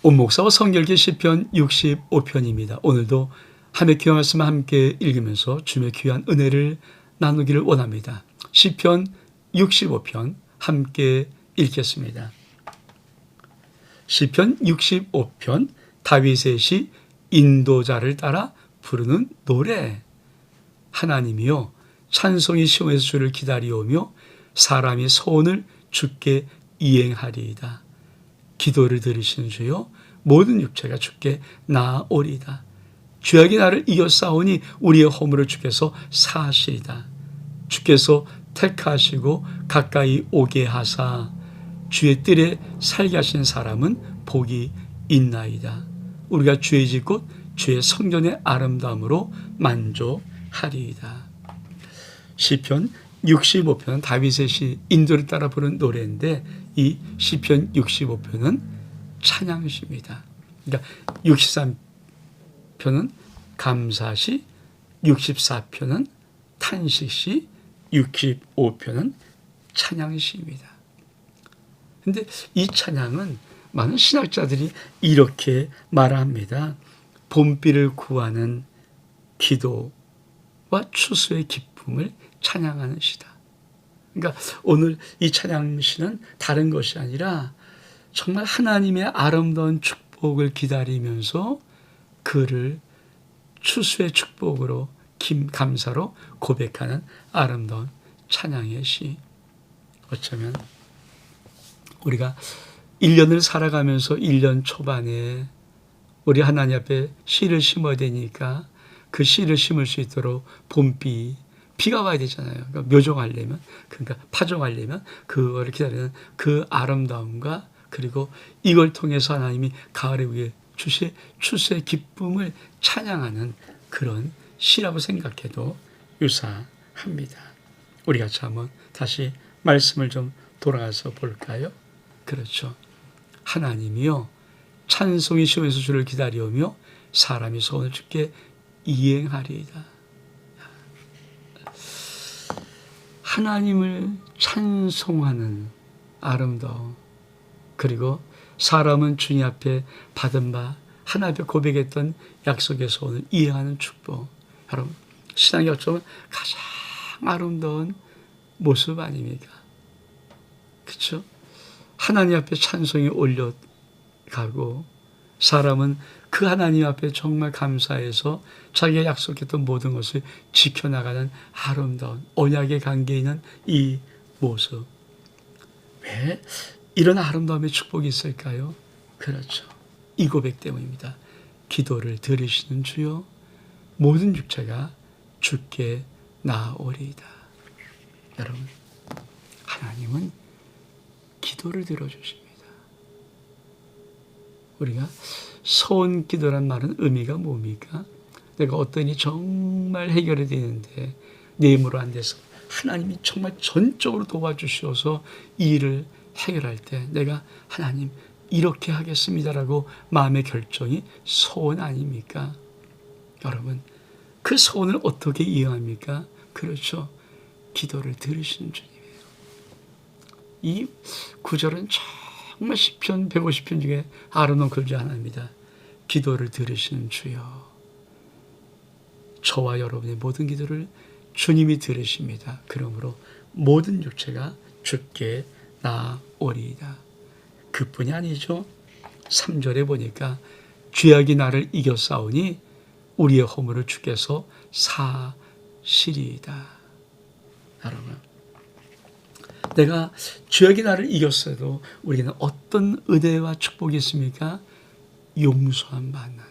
온목사와 성결기 시편 65편입니다. 오늘도 함께 귀한 말씀 함께 읽으면서 주님의 귀한 은혜를 나누기를 원합니다. 시편 65편 함께 읽겠습니다. 시편 65편 다윗의 시 인도자를 따라 부르는 노래. 하나님이여 찬송이 시온에서 주를 기다리오며 사람이 소원을 주께 이행하리이다. 기도를 들으시는 주여 모든 육체가 주께 나아오리이다. 죄악이 나를 이겨 싸우니 우리의 허물을 주께서 사하시리이다. 주께서 택하시고 가까이 오게 하사 주의 뜰에 살게 하신 사람은 복이 있나이다. 우리가 주의 집 곧 주의 성전의 아름다움으로 만족하리이다. 시편 65편은 다윗의 시 인도를 따라 부른 노래인데 이 시편 65편은 찬양시입니다. 그러니까 63편은 감사시, 64편은 탄식시, 65편은 찬양시입니다. 그런데 이 찬양은 많은 신학자들이 이렇게 말합니다. 봄비를 구하는 기도와 추수의 기쁨을 찬양하는 시다. 그러니까 오늘 이 찬양시는 다른 것이 아니라 정말 하나님의 아름다운 축복을 기다리면서 그를 추수의 축복으로 감사로 고백하는 아름다운 찬양의 시. 어쩌면 우리가 1년을 살아가면서 1년 초반에 우리 하나님 앞에 씨를 심어야 되니까 그 씨를 심을 수 있도록 비가 와야 되잖아요. 그러니까 묘종하려면, 그러니까 파종하려면 그거를 기다리는 그 아름다움과 그리고 이걸 통해서 하나님이 가을에 위해 주실 추수의 기쁨을 찬양하는 그런 시라고 생각해도 유사합니다. 우리 같이 한번 다시 말씀을 좀 돌아가서 볼까요? 그렇죠. 하나님이요 찬송이 시온에서 주를 기다리오며 사람이 소원을 주께 이행하리이다. 하나님을 찬송하는 아름다움, 그리고 사람은 주님 앞에 받은 바 하나님 앞에 고백했던 약속의 소원을 이행하는 축복. 여러분, 신앙의 어쩌면 가장 아름다운 모습 아닙니까? 그렇죠? 하나님 앞에 찬송이 올려가고 사람은 그 하나님 앞에 정말 감사해서 자기가 약속했던 모든 것을 지켜나가는 아름다운 언약의 관계에 있는 이 모습. 왜 이런 아름다움의 축복이 있을까요? 그렇죠. 이 고백 때문입니다. 기도를 들으시는 주여 모든 육체가 주께 나아오리이다. 여러분, 하나님은 기도를 들어주십니다. 우리가 소원 기도란 말은 의미가 뭡니까? 내가 어떤 일이 정말 해결이 되는데 내 힘으로 안 돼서 하나님이 정말 전적으로 도와주셔서 이 일을 해결할 때 내가 하나님 이렇게 하겠습니다라고 마음의 결정이 소원 아닙니까? 여러분, 그 소원을 어떻게 이해합니까? 그렇죠. 기도를 들으시는 주님이에요. 이 구절은 정말 시편 150편 중에 아름다운 글 중 하나입니다. 기도를 들으시는 주여. 저와 여러분의 모든 기도를 주님이 들으십니다. 그러므로 모든 육체가 주께 나아오리이다. 그뿐이 아니죠. 3절에 보니까 죄악이 나를 이겨 싸우니 우리의 허물을 주께서 사시리이다. 여러분, 내가 죄악이 나를 이겼어도 우리는 어떤 은혜와 축복이 있습니까? 용서함 받는,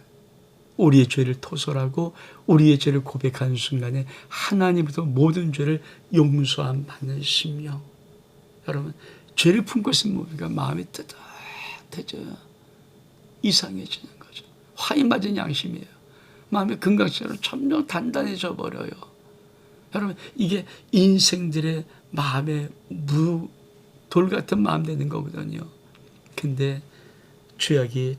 우리의 죄를 토설하고 우리의 죄를 고백하는 순간에 하나님부터 모든 죄를 용서함 받는 심령. 여러분, 죄를 품고 있으면 뭡니까? 마음이 뜨뜻해져요. 이상해지는 거죠. 화인 맞은 양심이에요. 마음의 금강처럼 점점 단단해져 버려요. 여러분, 이게 인생들의 마음에 돌 같은 마음 되는 거거든요. 근데 죄악이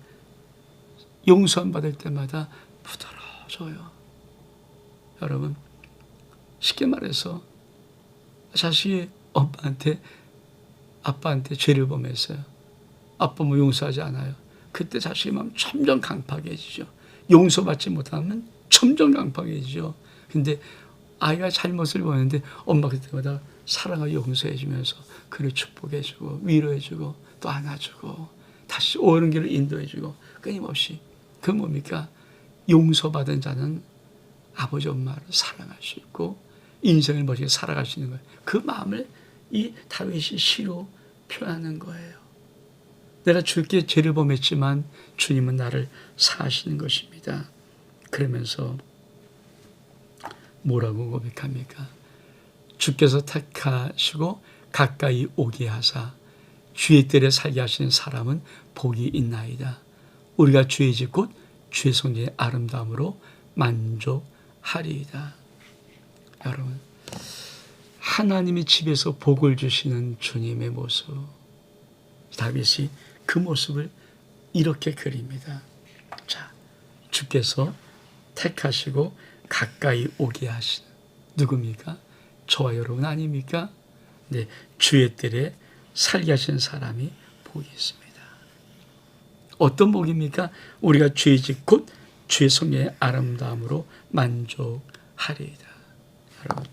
용서함 받을 때마다 부드러워져요. 여러분, 쉽게 말해서 자식이 엄마한테 아빠한테 죄를 범했어요. 아빠 뭐 용서하지 않아요. 그때 자식의 마음 점점 강팍해지죠. 용서받지 못하면 점점 강팍해지죠. 근데 아이가 잘못을 보는데 엄마 그때마다 사랑하고 용서해주면서 그를 축복해주고 위로해주고 또 안아주고 다시 옳은 길을 인도해주고 끊임없이. 그 뭡니까? 용서받은 자는 아버지 엄마를 사랑할 수 있고 인생을 멋지게 살아갈 수 있는 거예요. 그 마음을 이 다윗이 시로 표현하는 거예요. 내가 주께 죄를 범했지만 주님은 나를 사하시는 것입니다. 그러면서 뭐라고 고백합니까? 주께서 택하시고 가까이 오게 하사 주의 뜰에 살게 하시는 사람은 복이 있나이다. 우리가 주의 집 곧 주의 성전의 아름다움으로 만족하리이다. 여러분, 하나님의 집에서 복을 주시는 주님의 모습, 다윗이 그 모습을 이렇게 그립니다. 자, 주께서 택하시고 가까이 오게 하시는 누굽니까? 저와 여러분 아닙니까? 네, 주의 뜰에 살게 하시는 사람이 복이 있습니다. 어떤 복입니까? 우리가 주의 집 곧 주의 성전의 아름다움으로 만족하리이다. 여러분,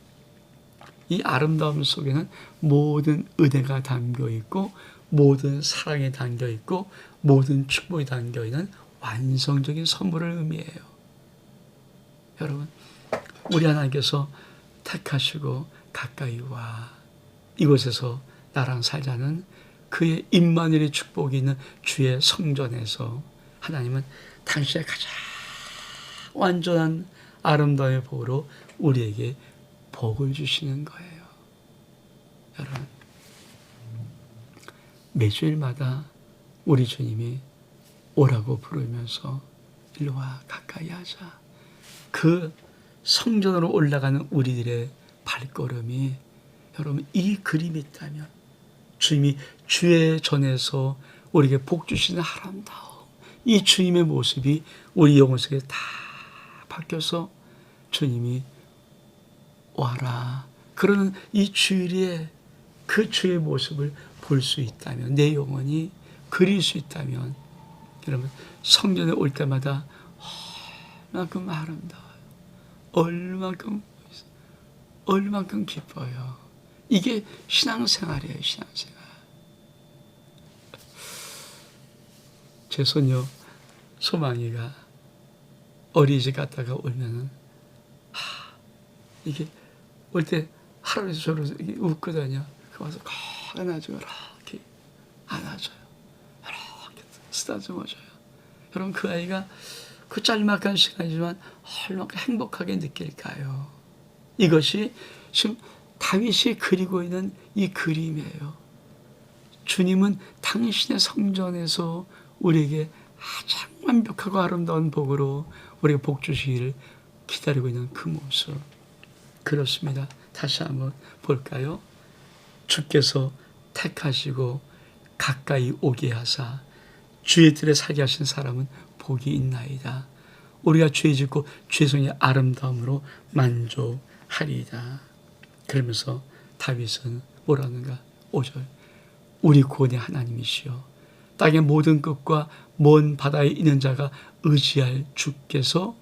이 아름다움 속에는 모든 은혜가 담겨 있고 모든 사랑이 담겨 있고 모든 축복이 담겨 있는 완성적인 선물을 의미해요. 여러분, 우리 하나님께서 택하시고 가까이 와 이곳에서 나랑 살자는 그의 임마누엘의 축복이 있는 주의 성전에서 하나님은 당신의 가장 완전한 아름다움의 복으로 우리에게 복을 주시는 거예요. 여러분, 매주일마다 우리 주님이 오라고 부르면서 일로 와 가까이 하자. 그 성전으로 올라가는 우리들의 발걸음이 여러분 이 그림이 있다면 주님이 주의 전에서 우리에게 복 주시는 아름다움 이 주님의 모습이 우리 영혼 속에 다 바뀌어서 주님이 와라 그러는 이 주일에 그 주의 모습을 볼 수 있다면 내 영혼이 그릴 수 있다면 여러분 성전에 올 때마다 얼만큼 아름다워요. 얼만큼 기뻐요. 이게 신앙생활이에요. 신앙생활. 제 소녀 소망이가 어린이집 갔다가 오면은 이게 올 때 하루에서 저러서 웃거든요. 그 와서 안아주고 이렇게 안아줘요. 이렇게 쓰다듬어줘요. 여러분 그 아이가 그 짤막한 시간이지만 얼마나 행복하게 느낄까요? 이것이 지금 다윗이 그리고 있는 이 그림이에요. 주님은 당신의 성전에서 우리에게 가장 완벽하고 아름다운 복으로 우리에게 복 주시기를 기다리고 있는 그 모습. 그렇습니다. 다시 한번 볼까요? 주께서 택하시고 가까이 오게 하사 주의 뜰에 살게 하신 사람은 복이 있나이다. 우리가 죄 짓고 죄성의 아름다움으로 만족하리이다. 그러면서 다윗은 뭐라는가? 5절 우리 구원의 하나님이시여 땅의 모든 끝과 먼 바다에 있는 자가 의지할 주께서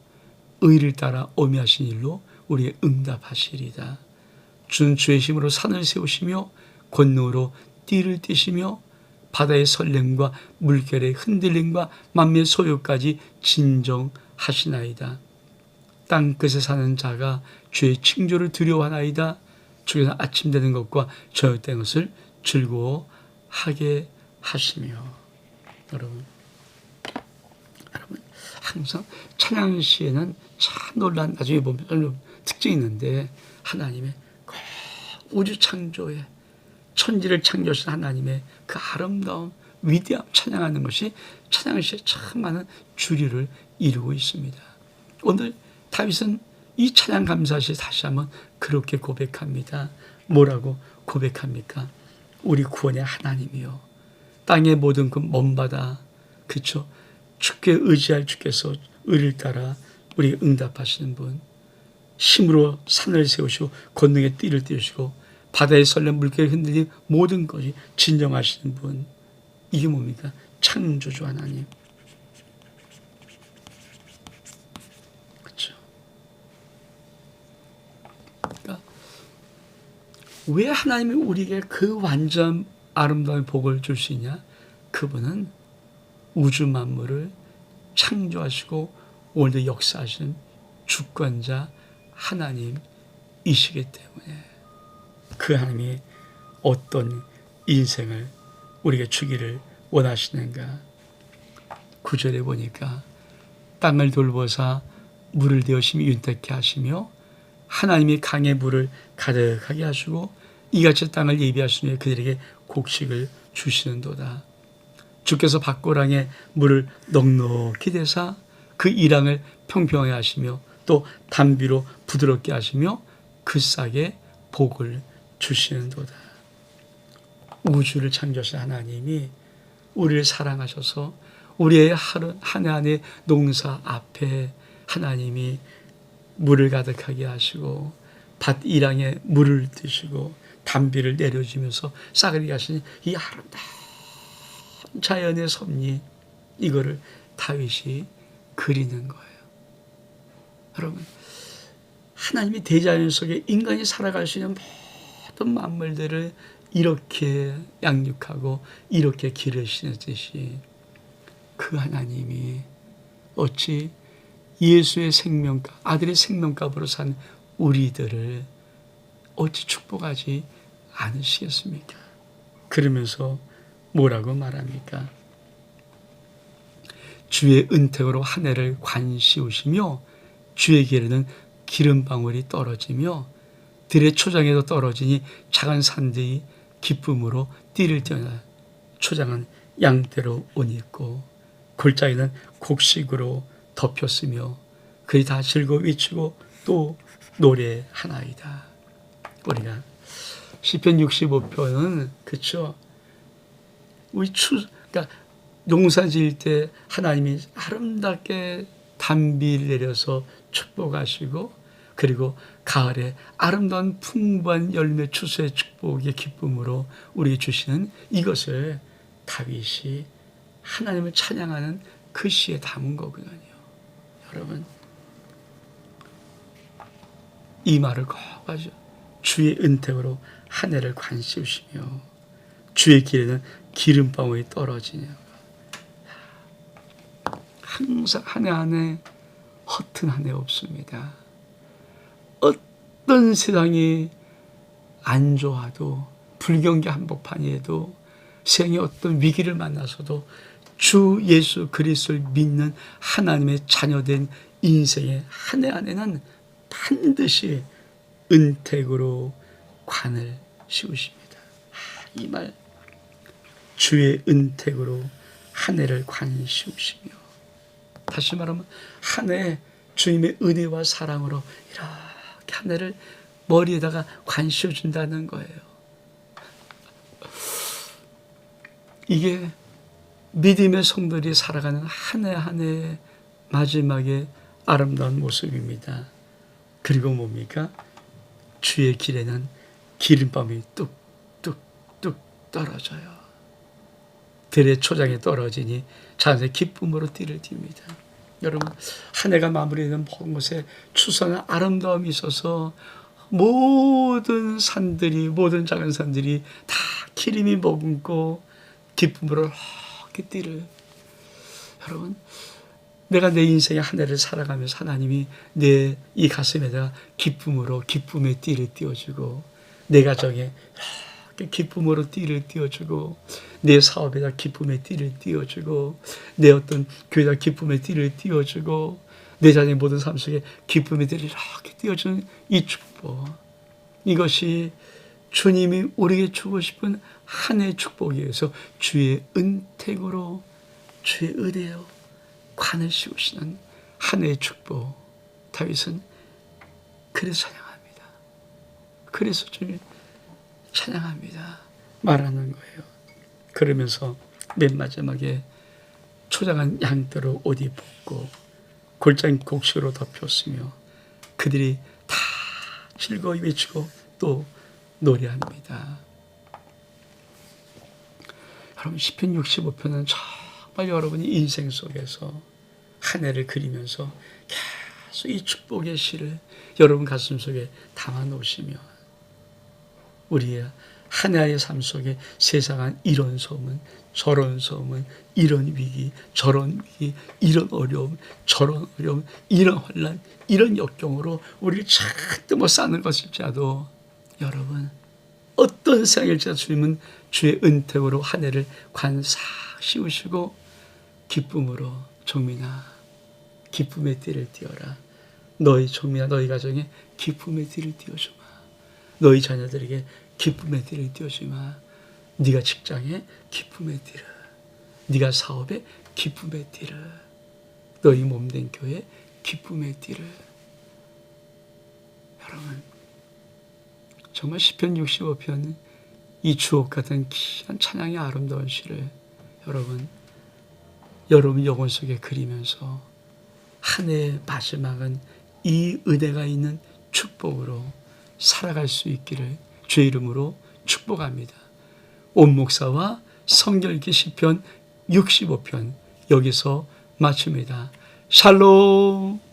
의를 따라 오미하신 일로 우리의 응답하시리이다. 주는 주의 힘으로 산을 세우시며 권능으로 띠를 띠시며 바다의 설렘과 물결의 흔들림과 만민의 소요까지 진정하시나이다. 땅끝에 사는 자가 주의 칭조를 두려워하나이다. 주께서 아침 되는 것과 저녁 되는 것을 즐거워하게 하시며. 여러분 항상 찬양 시에는 참 놀란 나중에 보면 특징이 있는데 하나님의 우주 창조에 천지를 창조하신 하나님의 그 아름다움 위대함 찬양하는 것이 찬양 시에 참 많은 주류를 이루고 있습니다. 오늘 다윗은 이 찬양 감사 시에 다시 한번 그렇게 고백합니다. 뭐라고 고백합니까? 우리 구원의 하나님이요 땅의 모든 그 먼 바다 그렇죠? 주께 의지할 주께서 의를 따라 우리 응답하시는 분 힘으로 산을 세우시고 권능의 띠를 띄우시고 바다의 설렘 물결이 흔들린 모든 것이 진정하시는 분 이게 뭡니까? 창조주 하나님 왜 하나님이 우리에게 그 완전 아름다운 복을 주시냐? 그분은 우주 만물을 창조하시고 오늘도 역사하신 주권자 하나님이시기 때문에 그 하나님이 어떤 인생을 우리에게 주기를 원하시는가? 9절에 보니까 땅을 돌보사 물을 되어심이 윤택케 하시며 하나님이 강에 물을 가득하게 하시고 이같이 땅을 예비하신 후에 그들에게 곡식을 주시는도다. 주께서 밭고랑에 물을 넉넉히 대사 그 이랑을 평평하게 하시며 또 담비로 부드럽게 하시며 그 싹에 복을 주시는도다. 우주를 창조하신 하나님이 우리를 사랑하셔서 우리의 한 해 한 해 농사 앞에 하나님이 물을 가득하게 하시고 밭 이랑에 물을 드시고 담비를 내려주면서 싹을 하시는 이 아름다운 자연의 섭리, 이거를 다윗이 그리는 거예요. 여러분, 하나님이 대자연 속에 인간이 살아갈 수 있는 모든 만물들을 이렇게 양육하고 이렇게 기르시듯이 그 하나님이 어찌 예수의 생명값, 아들의 생명값으로 산 우리들을 어찌 축복하지 않으시겠습니까? 그러면서 뭐라고 말합니까? 주의 은택으로 한 해를 관시우시며 주의 길에는 기름방울이 떨어지며 들의 초장에도 떨어지니 작은 산들이 기쁨으로 띠를 떼어나 초장은 양떼로 옷 입고 골짜기는 곡식으로 덮였으며 그리 다 즐거워 외치고 또 노래하나이다. 우리가 시편 65편은 그렇죠. 그러니까 농사 지을 때 하나님이 아름답게 단비를 내려서 축복하시고 그리고 가을에 아름다운 풍부한 열매 추수의 축복의 기쁨으로 우리에게 주시는 이것을 다윗이 하나님을 찬양하는 그 시에 담은 거거든요. 여러분, 이 말을 꼭 하죠. 주의 은택으로 한 해를 관시우시며 주의 길에는 기름방울이 떨어지냐. 항상 한 해 한 해 허튼 한 해 없습니다. 어떤 세상이 안 좋아도 불경기 한복판이에도 세상에 어떤 위기를 만나서도 주 예수 그리스도를 믿는 하나님의 자녀된 인생의 한 해 한 해는 반드시 은택으로 관을 씌우십니다. 이 말, 주의 은택으로 한 해를 관 씌우시며, 다시 말하면 한 해 주님의 은혜와 사랑으로 이렇게 한 해를 머리에다가 관 씌워준다는 거예요. 이게 믿음의 성도들이 살아가는 한 해 한 해의 마지막에 아름다운 모습입니다. 그리고 뭡니까? 주의 길에는 기름방울이 뚝뚝뚝 떨어져요. 들의 초장에 떨어지니 자연의 기쁨으로 띠를 띱니다. 여러분, 한 해가 마무리되는 모든 곳에 추수하는 아름다움이 있어서 모든 산들이, 모든 작은 산들이 다 기름이 머금고 기쁨으로 이렇게 띠를. 여러분, 내가 내 인생의 한 해를 살아가면서 하나님이 내 이 가슴에다 기쁨의 띠를 띄워주고, 내 가정에 이렇게 기쁨으로 띠를 띄워주고, 내 사업에다 기쁨의 띠를 띄워주고, 내 어떤 교회에다 기쁨의 띠를 띄워주고, 내 자녀의 모든 삶 속에 기쁨의 띠를 이렇게 띄워주는 이 축복, 이것이 주님이 우리에게 주고 싶은 한 해의 축복이어서 주의 은택으로, 주의 은혜요 관을 씌우시는 한 해의 축복. 다윗은 그래서 찬양합니다. 그래서 주님 찬양합니다 말하는 거예요. 그러면서 맨 마지막에 초장한 양떼로 옷 입었고 골짜기 곡식으로 덮였으며 그들이 다 즐거이 외치고 또 노래합니다. 여러분, 시편 65편은 정말 여러분이 인생 속에서 한 해를 그리면서 계속 이 축복의 시를 여러분 가슴 속에 담아 놓으시면 우리의 한 해의 삶 속에 세상은 이런 소문, 저런 소문, 이런 위기, 저런 위기, 이런 어려움, 저런 어려움, 이런 혼란, 이런 역경으로 우리를 찾도 싸는 것일지라도 여러분 어떤 생일자 주님은 주의 은택으로 한 해를 관사 씌우시고 기쁨으로 종민아 기쁨의 띠를 띄어라. 너희 종민아 너희 가정에 기쁨의 띠를 띄워주마. 너희 자녀들에게 기쁨의 띠를 띄워주마. 네가 직장에 기쁨의 띠를, 네가 사업에 기쁨의 띠를, 너희 몸된 교회에 기쁨의 띠를. 여러분 정말 시편 65편 이 주옥 같은 귀한 찬양의 아름다운 시를 여러분 영혼 속에 그리면서 한 해의 마지막은 이 은혜가 있는 축복으로 살아갈 수 있기를 주의 이름으로 축복합니다. 온 목사와 성결기 시편 65편 여기서 마칩니다. 샬롬.